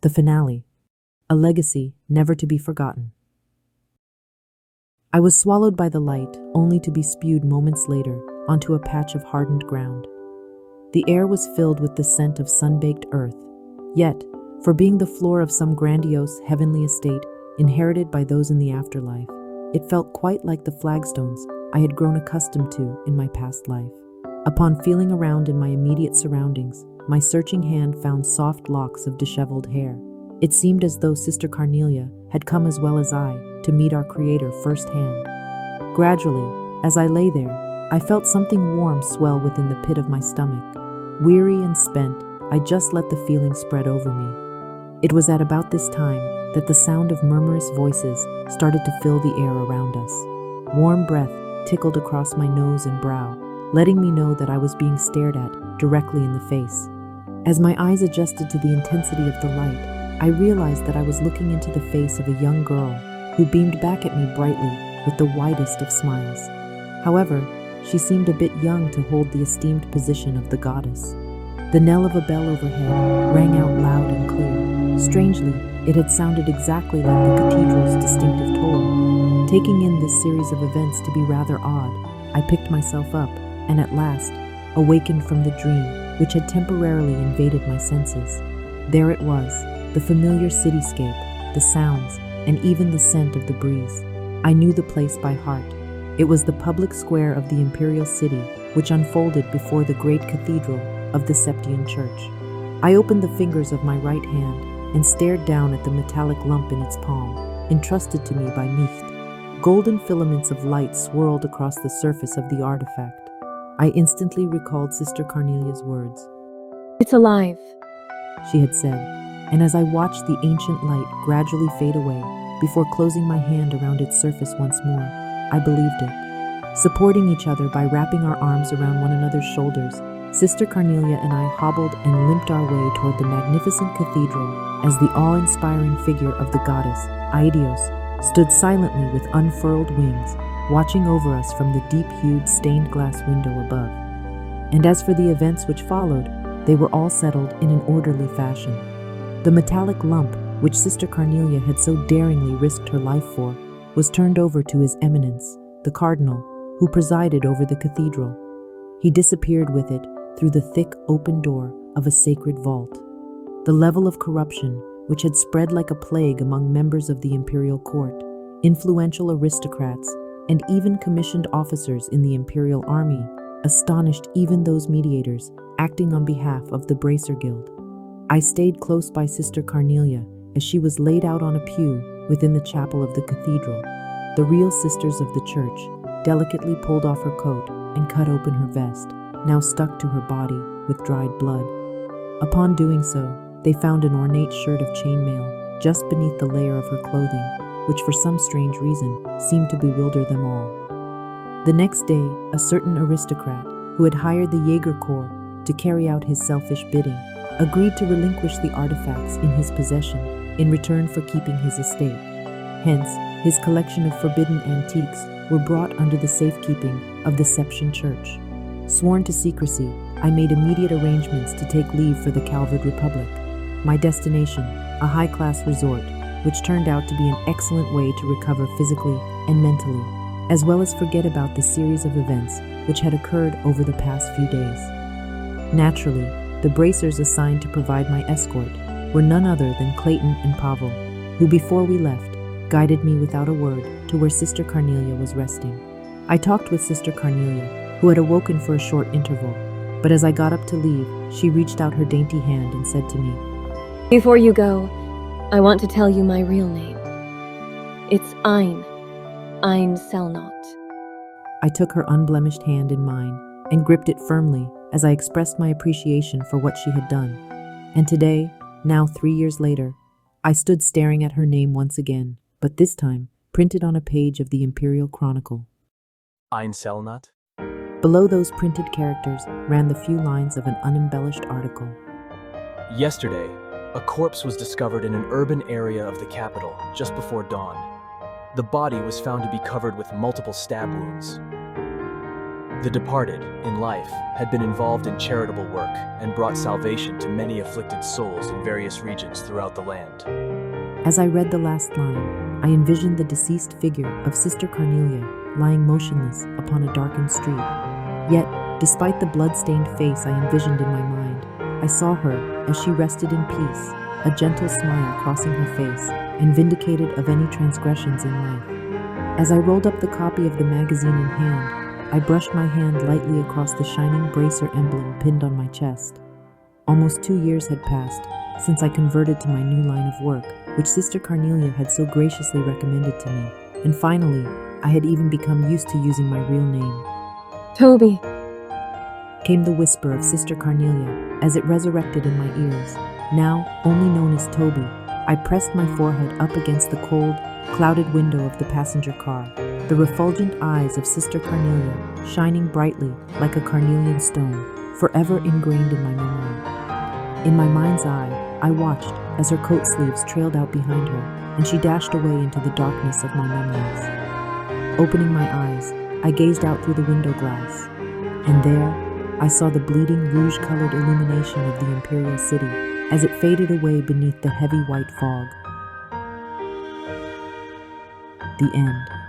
The finale. A legacy never to be forgotten. I was swallowed by the light, only to be spewed moments later onto a patch of hardened ground. The air was filled with the scent of sun-baked earth, yet, for being the floor of some grandiose heavenly estate inherited by those in the afterlife, it felt quite like the flagstones I had grown accustomed to in my past life. Upon feeling around in my immediate surroundings, my searching hand found soft locks of disheveled hair. It seemed as though Sister Carnelia had come as well as I to meet our Creator firsthand. Gradually, as I lay there, I felt something warm swell within the pit of my stomach. Weary and spent, I just let the feeling spread over me. It was at about this time that the sound of murmurous voices started to fill the air around us. Warm breath tickled across my nose and brow, letting me know that I was being stared at directly in the face. As my eyes adjusted to the intensity of the light, I realized that I was looking into the face of a young girl who beamed back at me brightly with the widest of smiles. However, she seemed a bit young to hold the esteemed position of the goddess. The knell of a bell overhead rang out loud and clear. Strangely, it had sounded exactly like the cathedral's distinctive toll. Taking in this series of events to be rather odd, I picked myself up and at last awakened from the dream which had temporarily invaded my senses. There it was, the familiar cityscape, the sounds, and even the scent of the breeze. I knew the place by heart. It was the public square of the imperial city, which unfolded before the great cathedral of the Septian Church. I opened the fingers of my right hand and stared down at the metallic lump in its palm, entrusted to me by Nicht. Golden filaments of light swirled across the surface of the artifact. I instantly recalled Sister Carnelia's words. "It's alive," she had said, and as I watched the ancient light gradually fade away before closing my hand around its surface once more, I believed it. Supporting each other by wrapping our arms around one another's shoulders, Sister Carnelia and I hobbled and limped our way toward the magnificent cathedral as the awe-inspiring figure of the goddess, Aidios, stood silently with unfurled wings, watching over us from the deep-hued stained glass window above. And as for the events which followed, they were all settled in an orderly fashion. The metallic lump, which Sister Carnelia had so daringly risked her life for, was turned over to His Eminence, the Cardinal, who presided over the cathedral. He disappeared with it through the thick open door of a sacred vault. The level of corruption, which had spread like a plague among members of the imperial court, influential aristocrats, and even commissioned officers in the imperial army, astonished even those mediators acting on behalf of the Bracer Guild. I stayed close by Sister Carnelia as she was laid out on a pew within the chapel of the cathedral. The real sisters of the church delicately pulled off her coat and cut open her vest, now stuck to her body with dried blood. Upon doing so, they found an ornate shirt of chainmail just beneath the layer of her clothing, which for some strange reason seemed to bewilder them all. The next day, a certain aristocrat, who had hired the Jaeger Corps to carry out his selfish bidding, agreed to relinquish the artifacts in his possession in return for keeping his estate. Hence, his collection of forbidden antiques were brought under the safekeeping of the Septian Church. Sworn to secrecy, I made immediate arrangements to take leave for the Calvard Republic. My destination, a high-class resort, which turned out to be an excellent way to recover physically and mentally, as well as forget about the series of events which had occurred over the past few days. Naturally, the bracers assigned to provide my escort were none other than Clayton and Pavel, who before we left, guided me without a word to where Sister Carnelia was resting. I talked with Sister Carnelia, who had awoken for a short interval, but as I got up to leave, she reached out her dainty hand and said to me, "Before you go, I want to tell you my real name. It's Ein Selnate." I took her unblemished hand in mine and gripped it firmly as I expressed my appreciation for what she had done. And today, now 3 years later, I stood staring at her name once again, but this time printed on a page of the Imperial Chronicle. Ein Selnate? Below those printed characters ran the few lines of an unembellished article. Yesterday, a corpse was discovered in an urban area of the capital just before dawn. The body was found to be covered with multiple stab wounds. The departed, in life, had been involved in charitable work and brought salvation to many afflicted souls in various regions throughout the land. As I read the last line, I envisioned the deceased figure of Sister Carnelia lying motionless upon a darkened street. Yet, despite the blood-stained face I envisioned in my mind, I saw her as she rested in peace, a gentle smile crossing her face, and vindicated of any transgressions in life. As I rolled up the copy of the magazine in hand, I brushed my hand lightly across the shining bracer emblem pinned on my chest. Almost 2 years had passed since I converted to my new line of work, which Sister Carnelia had so graciously recommended to me, and finally, I had even become used to using my real name. Toby, Came the whisper of Sister Carnelia as it resurrected in my ears. Now, only known as Toby, I pressed my forehead up against the cold, clouded window of the passenger car, the refulgent eyes of Sister Carnelia shining brightly like a carnelian stone, forever ingrained in my memory. In my mind's eye, I watched as her coat sleeves trailed out behind her, and she dashed away into the darkness of my memories. Opening my eyes, I gazed out through the window glass, and there, I saw the bleeding rouge-colored illumination of the imperial city as it faded away beneath the heavy white fog. The end.